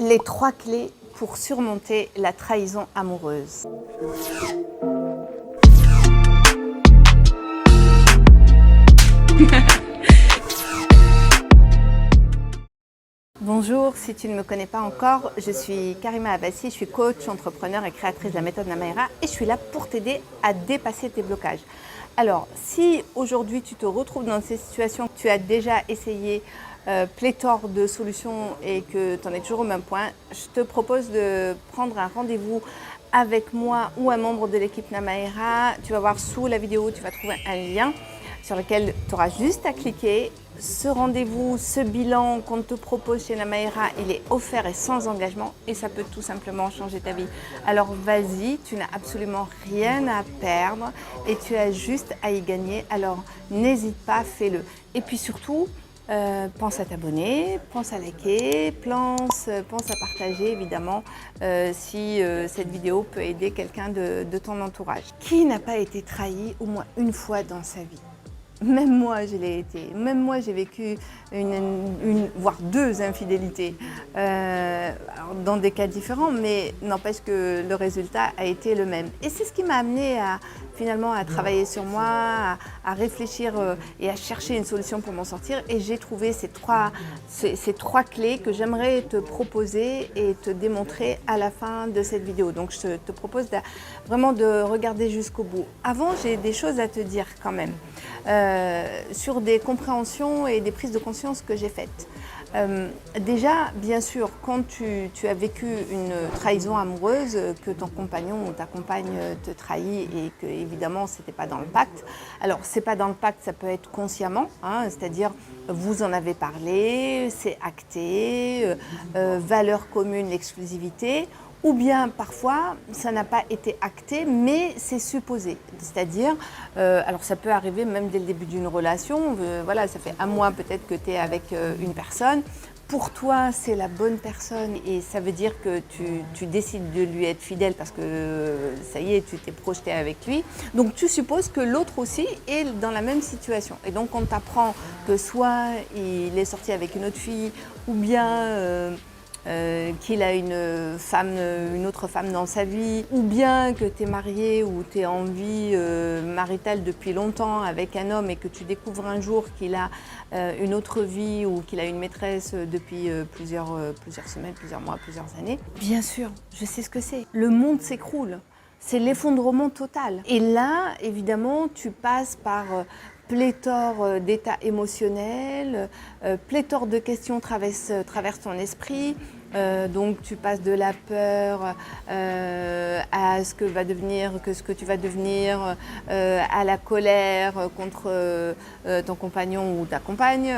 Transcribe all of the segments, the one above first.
Les 3 clés pour surmonter la trahison amoureuse. Bonjour, si tu ne me connais pas encore, je suis Karima Abbassi, je suis coach, entrepreneur et créatrice de la méthode Namaera et je suis là pour t'aider à dépasser tes blocages. Alors, si aujourd'hui tu te retrouves dans ces situations, tu as déjà essayé pléthore de solutions et que tu en es toujours au même point, je te propose de prendre un rendez-vous avec moi ou un membre de l'équipe Namaera. Tu vas voir sous la vidéo, tu vas trouver un lien sur lequel tu auras juste à cliquer. Ce rendez-vous, ce bilan qu'on te propose chez Namaera, il est offert et sans engagement et ça peut tout simplement changer ta vie. Alors vas-y, tu n'as absolument rien à perdre et tu as juste à y gagner. Alors n'hésite pas, fais-le. Et puis surtout, pense à t'abonner, pense à liker, pense à partager évidemment si cette vidéo peut aider quelqu'un de ton entourage. Qui n'a pas été trahi au moins une fois dans sa vie ? Même moi, je l'ai été. Même moi, j'ai vécu une voire 2 infidélités alors dans des cas différents, mais n'empêche que le résultat a été le même. Et c'est ce qui m'a amené finalement à travailler sur moi, à réfléchir et à chercher une solution pour m'en sortir. Et j'ai trouvé ces trois clés que j'aimerais te proposer et te démontrer à la fin de cette vidéo. Donc, je te propose vraiment de regarder jusqu'au bout. Avant, j'ai des choses à te dire quand même. Sur des compréhensions et des prises de conscience que j'ai faites. Déjà, bien sûr, quand tu as vécu une trahison amoureuse, que ton compagnon ou ta compagne te trahit et que évidemment c'était pas dans le pacte. Alors c'est pas dans le pacte, ça peut être consciemment, hein, c'est-à-dire vous en avez parlé, c'est acté, valeur commune, l'exclusivité. Ou bien parfois, ça n'a pas été acté, mais c'est supposé. C'est-à-dire, alors ça peut arriver même dès le début d'une relation, voilà, ça fait un mois peut-être que tu es avec une personne. Pour toi, c'est la bonne personne et ça veut dire que tu décides de lui être fidèle parce que ça y est, tu t'es projeté avec lui. Donc tu supposes que l'autre aussi est dans la même situation. Et donc on t'apprend que soit il est sorti avec une autre fille ou bien qu'il a une autre femme dans sa vie, ou bien que tu es marié ou tu es en vie maritale depuis longtemps avec un homme et que tu découvres un jour qu'il a une autre vie ou qu'il a une maîtresse depuis plusieurs semaines, plusieurs mois, plusieurs années. Bien sûr, je sais ce que c'est. Le monde s'écroule. C'est l'effondrement total. Et là, évidemment, tu passes par pléthore d'états émotionnels, pléthore de questions traversent ton esprit. Donc tu passes de la peur à ce que tu vas devenir, à la colère contre ton compagnon ou ta compagne,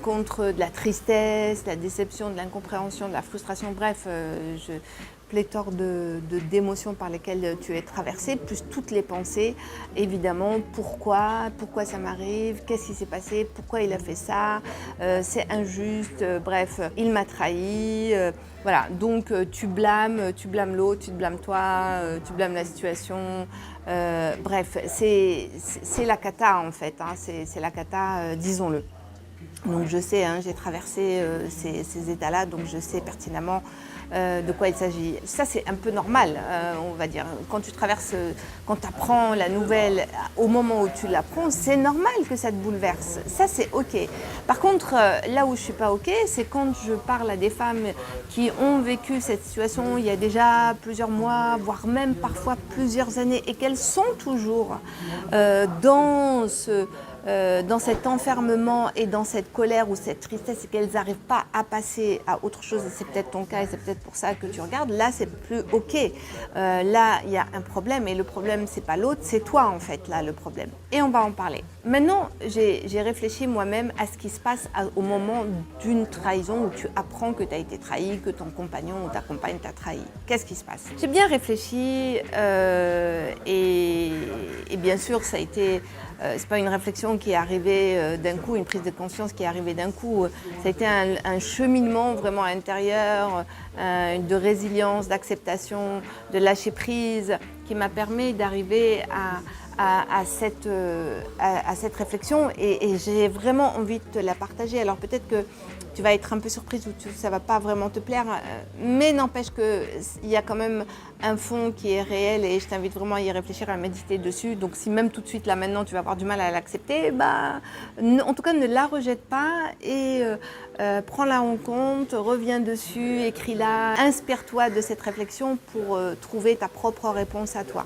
contre de la tristesse, la déception, de l'incompréhension, de la frustration, bref, pléthore d'émotions par lesquelles tu es traversé, plus toutes les pensées, évidemment, pourquoi ça m'arrive, qu'est-ce qui s'est passé, pourquoi il a fait ça, c'est injuste, bref, il m'a trahi, voilà, donc tu blâmes l'autre, tu te blâmes toi, tu blâmes la situation, bref, c'est la cata en fait, hein, c'est la cata, disons-le. Donc je sais, hein, j'ai traversé ces états-là, donc je sais pertinemment de quoi il s'agit. Ça c'est un peu normal, on va dire. Quand tu apprends la nouvelle au moment où tu l'apprends, c'est normal que ça te bouleverse. Ça c'est ok. Par contre, là où je suis pas ok, c'est quand je parle à des femmes qui ont vécu cette situation il y a déjà plusieurs mois, voire même parfois plusieurs années, et qu'elles sont toujours dans cet enfermement et dans cette colère ou cette tristesse et qu'elles n'arrivent pas à passer à autre chose, et c'est peut-être ton cas et c'est peut-être pour ça que tu regardes, là c'est plus ok. Là il y a un problème et le problème c'est pas l'autre, c'est toi en fait là le problème. Et on va en parler. Maintenant j'ai réfléchi moi-même à ce qui se passe au moment d'une trahison où tu apprends que tu as été trahi, que ton compagnon ou ta compagne t'a trahi. Qu'est-ce qui se passe? J'ai bien réfléchi et bien sûr ça a été... c'est pas une réflexion qui est arrivée d'un coup, une prise de conscience qui est arrivée d'un coup. Ça a été un cheminement vraiment intérieur, de résilience, d'acceptation, de lâcher prise, qui m'a permis d'arriver à cette réflexion et j'ai vraiment envie de te la partager. Alors peut-être que tu vas être un peu surprise ou ça ne va pas vraiment te plaire, mais n'empêche qu'il y a quand même un fond qui est réel et je t'invite vraiment à y réfléchir, à méditer dessus. Donc si même tout de suite, là maintenant, tu vas avoir du mal à l'accepter, en tout cas ne la rejette pas et prends-la en compte, reviens dessus, écris-la, inspire-toi de cette réflexion pour trouver ta propre réponse à toi.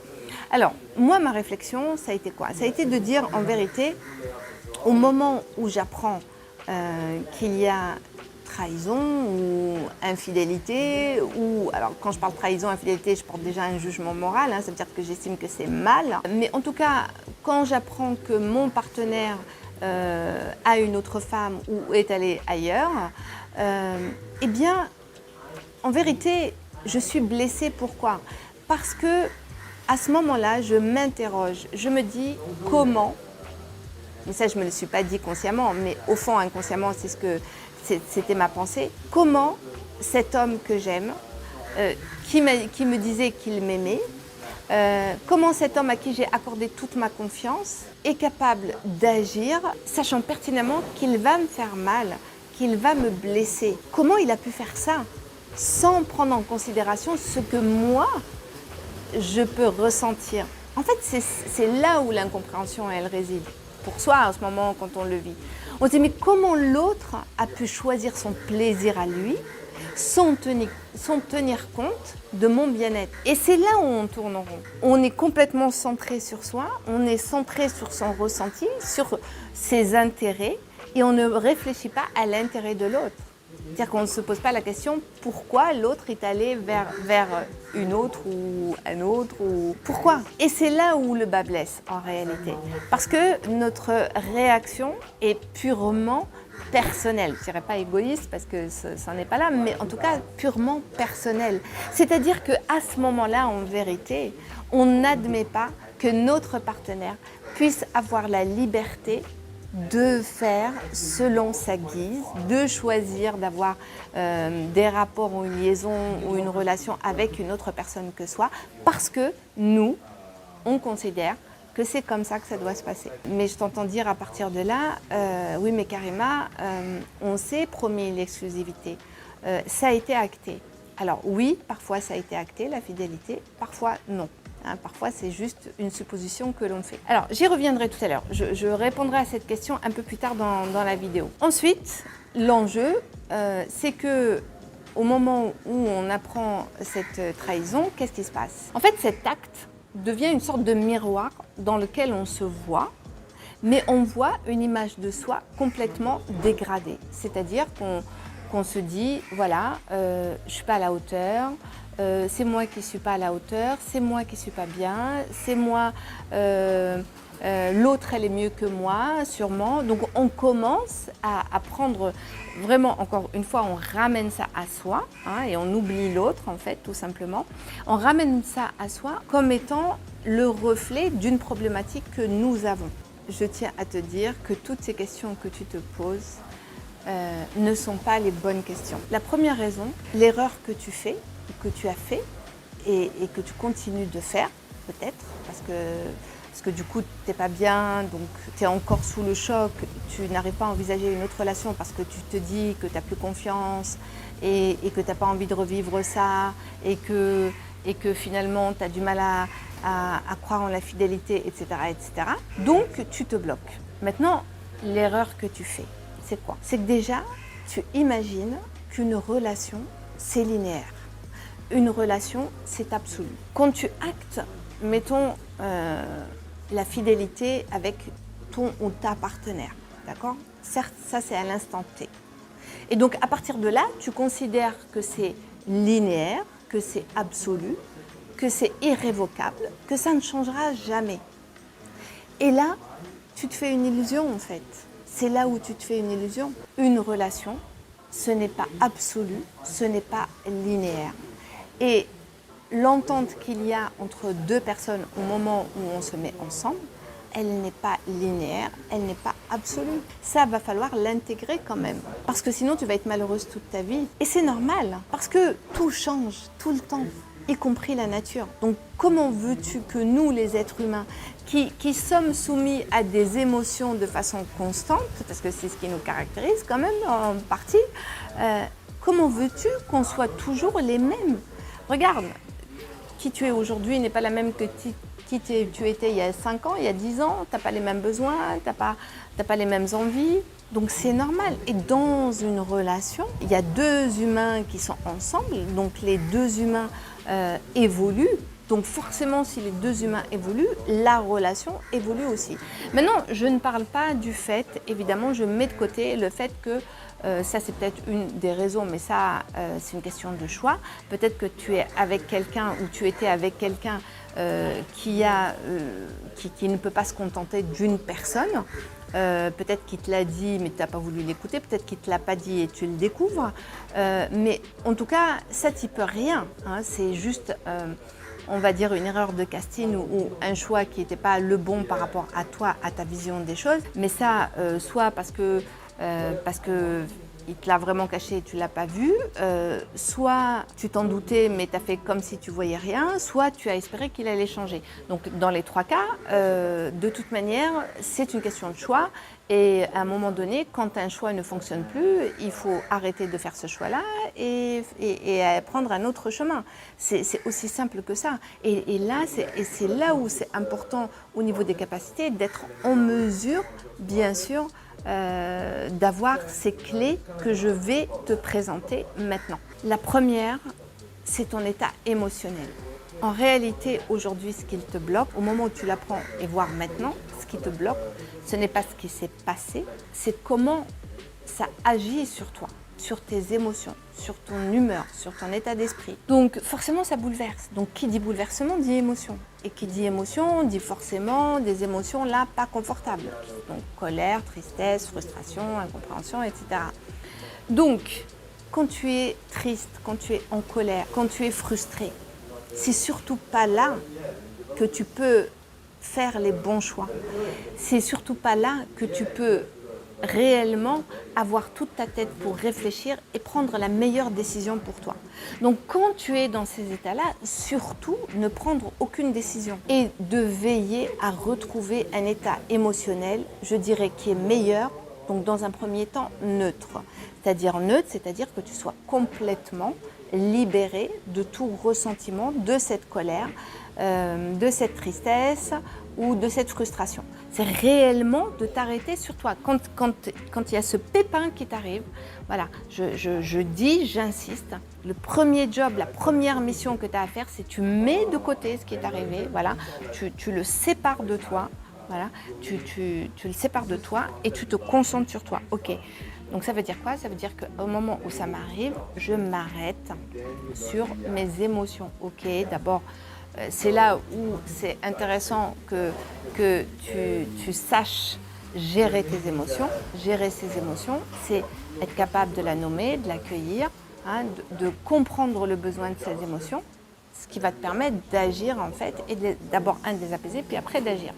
Alors, moi, ma réflexion, ça a été quoi? Ça a été de dire, en vérité, au moment où j'apprends qu'il y a trahison ou infidélité, ou alors quand je parle trahison, infidélité, je porte déjà un jugement moral, ça veut dire que j'estime que c'est mal. Mais en tout cas, quand j'apprends que mon partenaire a une autre femme ou est allé ailleurs, eh bien, en vérité, je suis blessée. Pourquoi? Parce que à ce moment-là, je m'interroge, je me dis comment, mais ça je ne me le suis pas dit consciemment, mais au fond inconsciemment c'était ma pensée, comment cet homme que j'aime, qui me disait qu'il m'aimait, comment cet homme à qui j'ai accordé toute ma confiance est capable d'agir, sachant pertinemment qu'il va me faire mal, qu'il va me blesser. Comment il a pu faire ça sans prendre en considération ce que moi, je peux ressentir. En fait, c'est là où l'incompréhension, elle réside. Pour soi, à ce moment, quand on le vit. On se dit, mais comment l'autre a pu choisir son plaisir à lui sans tenir compte de mon bien-être? Et c'est là où on tourne en rond. On est complètement centré sur soi, on est centré sur son ressenti, sur ses intérêts, et on ne réfléchit pas à l'intérêt de l'autre. C'est-à-dire qu'on ne se pose pas la question pourquoi l'autre est allé vers une autre ou un autre ou pourquoi. Et c'est là où le bas blesse en réalité. Parce que notre réaction est purement personnelle. Je ne dirais pas égoïste parce que ça n'est pas là, mais en tout cas purement personnelle. C'est-à-dire qu'à ce moment-là, en vérité, on n'admet pas que notre partenaire puisse avoir la liberté de faire selon sa guise, de choisir d'avoir des rapports ou une liaison ou une relation avec une autre personne que soi, parce que nous, on considère que c'est comme ça que ça doit se passer. Mais je t'entends dire à partir de là, oui mais Karima, on s'est promis l'exclusivité, ça a été acté. Alors oui, parfois ça a été acté, la fidélité, parfois non. Parfois, c'est juste une supposition que l'on fait. Alors, j'y reviendrai tout à l'heure. Je répondrai à cette question un peu plus tard dans la vidéo. Ensuite, l'enjeu, c'est que au moment où on apprend cette trahison, qu'est-ce qui se passe? En fait, cet acte devient une sorte de miroir dans lequel on se voit, mais on voit une image de soi complètement dégradée. C'est-à-dire qu'on se dit, voilà, je ne suis pas à la hauteur, c'est moi qui ne suis pas à la hauteur, c'est moi qui ne suis pas bien, c'est moi, l'autre elle est mieux que moi, sûrement. Donc on commence à prendre vraiment, encore une fois, on ramène ça à soi et on oublie l'autre en fait, tout simplement. On ramène ça à soi comme étant le reflet d'une problématique que nous avons. Je tiens à te dire que toutes ces questions que tu te poses ne sont pas les bonnes questions. La première raison, l'erreur que tu fais, que tu as fait et que tu continues de faire, peut-être, parce que du coup, tu n'es pas bien, donc tu es encore sous le choc, tu n'arrives pas à envisager une autre relation parce que tu te dis que tu n'as plus confiance et que tu n'as pas envie de revivre ça et que finalement, tu as du mal à croire en la fidélité, etc., etc. Donc, tu te bloques. Maintenant, l'erreur que tu fais, c'est quoi? C'est que déjà, tu imagines qu'une relation, c'est linéaire. Une relation, c'est absolu. Quand tu actes, mettons la fidélité avec ton ou ta partenaire, d'accord? Certes, ça c'est à l'instant T. Et donc à partir de là, tu considères que c'est linéaire, que c'est absolu, que c'est irrévocable, que ça ne changera jamais. Et là, tu te fais une illusion en fait. C'est là où tu te fais une illusion. Une relation, ce n'est pas absolu, ce n'est pas linéaire. Et l'entente qu'il y a entre deux personnes au moment où on se met ensemble, elle n'est pas linéaire, elle n'est pas absolue. Ça va falloir l'intégrer quand même, parce que sinon tu vas être malheureuse toute ta vie. Et c'est normal, parce que tout change tout le temps. y compris la nature. Donc comment veux-tu que nous, les êtres humains, qui sommes soumis à des émotions de façon constante, parce que c'est ce qui nous caractérise quand même en partie, comment veux-tu qu'on soit toujours les mêmes? Regarde, qui tu es aujourd'hui n'est pas la même que qui tu étais il y a 5 ans, il y a 10 ans, tu n'as pas les mêmes besoins, tu n'as pas les mêmes envies, donc c'est normal. Et dans une relation, il y a deux humains qui sont ensemble, donc les deux humains évoluent, donc forcément si les deux humains évoluent, la relation évolue aussi. Maintenant, je ne parle pas du fait, évidemment, je mets de côté le fait que ça c'est peut-être une des raisons, mais ça c'est une question de choix. Peut-être que tu es avec quelqu'un ou tu étais avec quelqu'un qui ne peut pas se contenter d'une personne. Peut-être qu'il te l'a dit mais tu n'as pas voulu l'écouter, peut-être qu'il ne te l'a pas dit et tu le découvres. Mais en tout cas, ça t'y peut rien, hein, c'est juste on va dire une erreur de casting ou un choix qui n'était pas le bon par rapport à toi, à ta vision des choses. Mais ça, soit parce que il te l'a vraiment caché et tu ne l'as pas vu, soit tu t'en doutais mais tu as fait comme si tu voyais rien, soit tu as espéré qu'il allait changer. Donc dans les trois cas, de toute manière, c'est une question de choix et à un moment donné, quand un choix ne fonctionne plus, il faut arrêter de faire ce choix-là et prendre un autre chemin. C'est aussi simple que ça. Et c'est là où c'est important au niveau des capacités d'être en mesure, bien sûr, d'avoir ces clés que je vais te présenter maintenant. La première, c'est ton état émotionnel. En réalité, aujourd'hui, ce qui te bloque, au moment où tu l'apprends et voire maintenant, ce qui te bloque, ce n'est pas ce qui s'est passé, c'est comment ça agit sur toi, sur tes émotions, sur ton humeur, sur ton état d'esprit. Donc forcément, ça bouleverse. Donc qui dit bouleversement dit émotion. Et qui dit émotion dit forcément des émotions là pas confortables. Donc colère, tristesse, frustration, incompréhension, etc. Donc quand tu es triste, quand tu es en colère, quand tu es frustré, c'est surtout pas là que tu peux faire les bons choix. C'est surtout pas là que tu peux réellement avoir toute ta tête pour réfléchir et prendre la meilleure décision pour toi. Donc quand tu es dans ces états-là, surtout ne prendre aucune décision et de veiller à retrouver un état émotionnel, je dirais, qui est meilleur, donc dans un premier temps neutre. C'est-à-dire que tu sois complètement libéré de tout ressentiment, de cette colère, de cette tristesse ou de cette frustration. C'est réellement de t'arrêter sur toi. Quand il y a ce pépin qui t'arrive, voilà, j'insiste, le premier job, la première mission que tu as à faire, c'est tu mets de côté ce qui est arrivé, voilà, tu le sépares de toi, voilà, tu le sépares de toi et tu te concentres sur toi. Ok. Donc ça veut dire quoi? Ça veut dire qu'au moment où ça m'arrive, je m'arrête sur mes émotions. Ok, d'abord, c'est là où c'est intéressant que tu saches gérer tes émotions. Gérer ces émotions, c'est être capable de la nommer, de l'accueillir, hein, de comprendre le besoin de ces émotions, ce qui va te permettre d'agir en fait, et d'abord de les apaiser, puis après d'agir.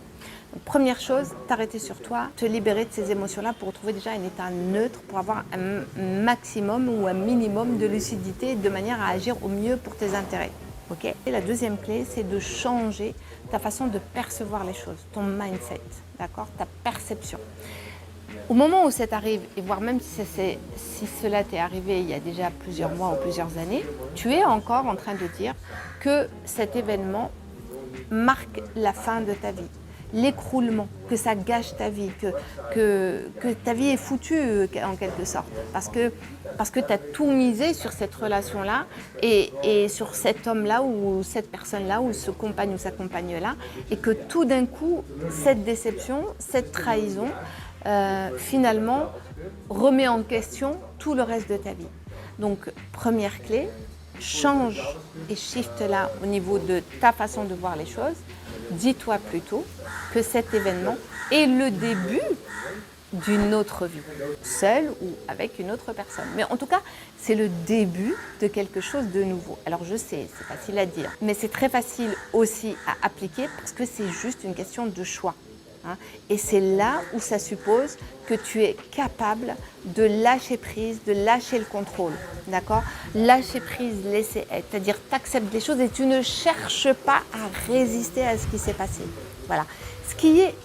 Donc, première chose, t'arrêter sur toi, te libérer de ces émotions-là pour retrouver déjà un état neutre, pour avoir un maximum ou un minimum de lucidité de manière à agir au mieux pour tes intérêts. Okay. Et la deuxième clé, c'est de changer ta façon de percevoir les choses, ton mindset, d'accord, ta perception. Au moment où ça t'arrive, et voire même si cela t'est arrivé il y a déjà plusieurs mois ou plusieurs années, tu es encore en train de dire que cet événement marque la fin de ta vie, l'écroulement, que ça gâche ta vie, que ta vie est foutue en quelque sorte, parce que tu as tout misé sur cette relation-là et sur cet homme-là ou cette personne-là ou ce compagne ou sa compagne-là, et que tout d'un coup, cette déception, cette trahison, finalement, remet en question tout le reste de ta vie. Donc, première clé, change et shift là au niveau de ta façon de voir les choses. Dis-toi plutôt que cet événement est le début d'une autre vie, seule ou avec une autre personne. Mais en tout cas, c'est le début de quelque chose de nouveau. Alors je sais, c'est facile à dire, mais c'est très facile aussi à appliquer parce que c'est juste une question de choix. hein. Et c'est là où ça suppose que tu es capable de lâcher prise, de lâcher le contrôle, d'accord? Lâcher prise, laisser être, c'est-à-dire tu acceptes les choses et tu ne cherches pas à résister à ce qui s'est passé. Voilà, ce qui est.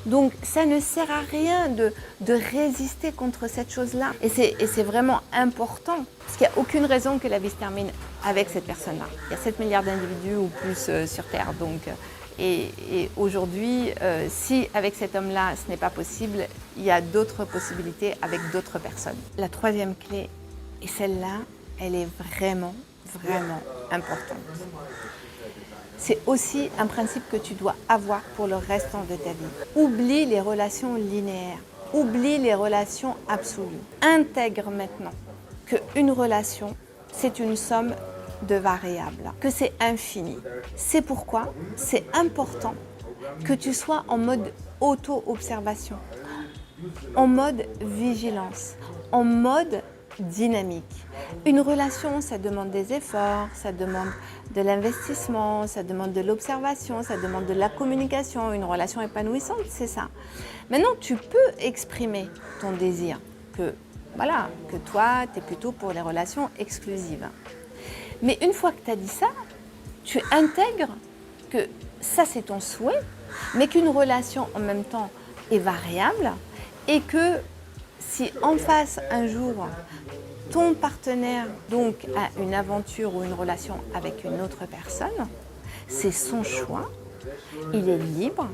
Donc ça ne sert à rien de résister contre cette chose-là. Et c'est vraiment important, parce qu'il n'y a aucune raison que la vie se termine avec cette personne-là. Il y a 7 milliards d'individus ou plus sur Terre. Donc, et aujourd'hui, si avec cet homme-là, ce n'est pas possible, il y a d'autres possibilités avec d'autres personnes. La troisième clé, et celle-là, elle est vraiment, vraiment importante. C'est aussi un principe que tu dois avoir pour le restant de ta vie. Oublie les relations linéaires, oublie les relations absolues. Intègre maintenant qu'une relation, c'est une somme de variables, que c'est infini. C'est pourquoi c'est important que tu sois en mode auto-observation, en mode vigilance, en mode dynamique. Une relation, ça demande des efforts, ça demande de l'investissement, ça demande de l'observation, ça demande de la communication. Une relation épanouissante, c'est ça. Maintenant, tu peux exprimer ton désir, que toi, tu es plutôt pour les relations exclusives. Mais une fois que tu as dit ça, tu intègres que ça, c'est ton souhait, mais qu'une relation, en même temps, est variable et que si en face, un jour, ton partenaire donc a une aventure ou une relation avec une autre personne, c'est son choix, il est libre,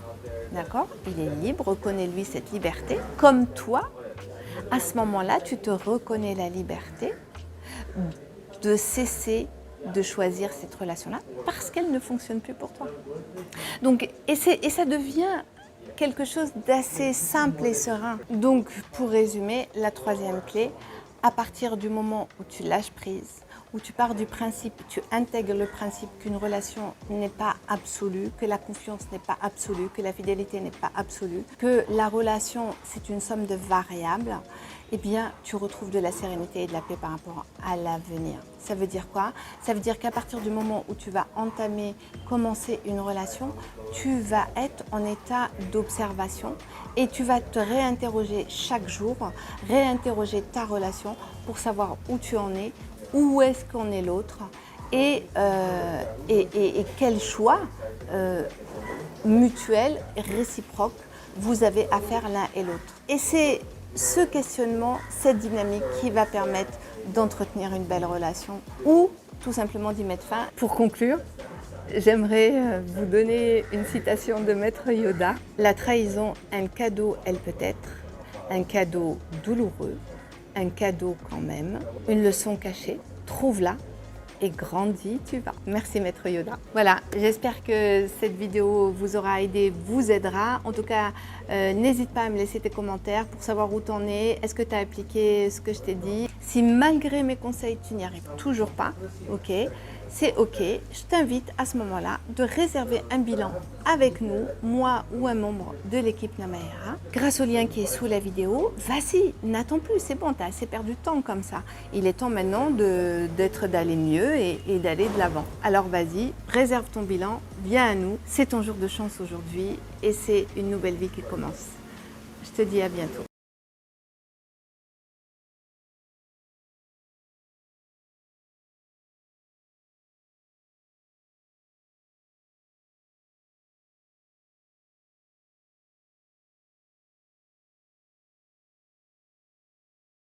d'accord? Il est libre, reconnais-lui cette liberté. Comme toi, à ce moment-là, tu te reconnais la liberté de cesser de choisir cette relation-là parce qu'elle ne fonctionne plus pour toi. Donc, et ça devient quelque chose d'assez simple et serein. Donc, pour résumer, la troisième clé, à partir du moment où tu lâches prise, où tu pars du principe, tu intègres le principe qu'une relation n'est pas absolue, que la confiance n'est pas absolue, que la fidélité n'est pas absolue, que la relation c'est une somme de variables, eh bien tu retrouves de la sérénité et de la paix par rapport à l'avenir. Ça veut dire quoi? Ça veut dire qu'à partir du moment où tu vas commencer une relation, tu vas être en état d'observation et tu vas te réinterroger chaque jour, réinterroger ta relation pour savoir où tu en es, où est-ce qu'en est l'autre et quel choix mutuel, réciproque, vous avez à faire l'un et l'autre. Et c'est ce questionnement, cette dynamique qui va permettre d'entretenir une belle relation ou tout simplement d'y mettre fin. Pour conclure, j'aimerais vous donner une citation de Maître Yoda. La trahison, un cadeau, elle peut être, un cadeau douloureux, un cadeau quand même, une leçon cachée, trouve-la et grandis, tu vas. Merci Maître Yoda. Voilà, j'espère que cette vidéo vous aura aidé, vous aidera. En tout cas, n'hésite pas à me laisser tes commentaires pour savoir où tu en es. Est-ce que tu as appliqué ce que je t'ai dit? Si malgré mes conseils, tu n'y arrives toujours pas, ok, c'est ok. Je t'invite à ce moment-là de réserver un bilan avec nous, moi ou un membre de l'équipe Namaera. Grâce au lien qui est sous la vidéo, vas-y, n'attends plus, c'est bon, tu as assez perdu de temps comme ça. Il est temps maintenant d'aller mieux et d'aller de l'avant. Alors vas-y, réserve ton bilan, viens à nous, c'est ton jour de chance aujourd'hui et c'est une nouvelle vie qui commence. Je te dis à bientôt.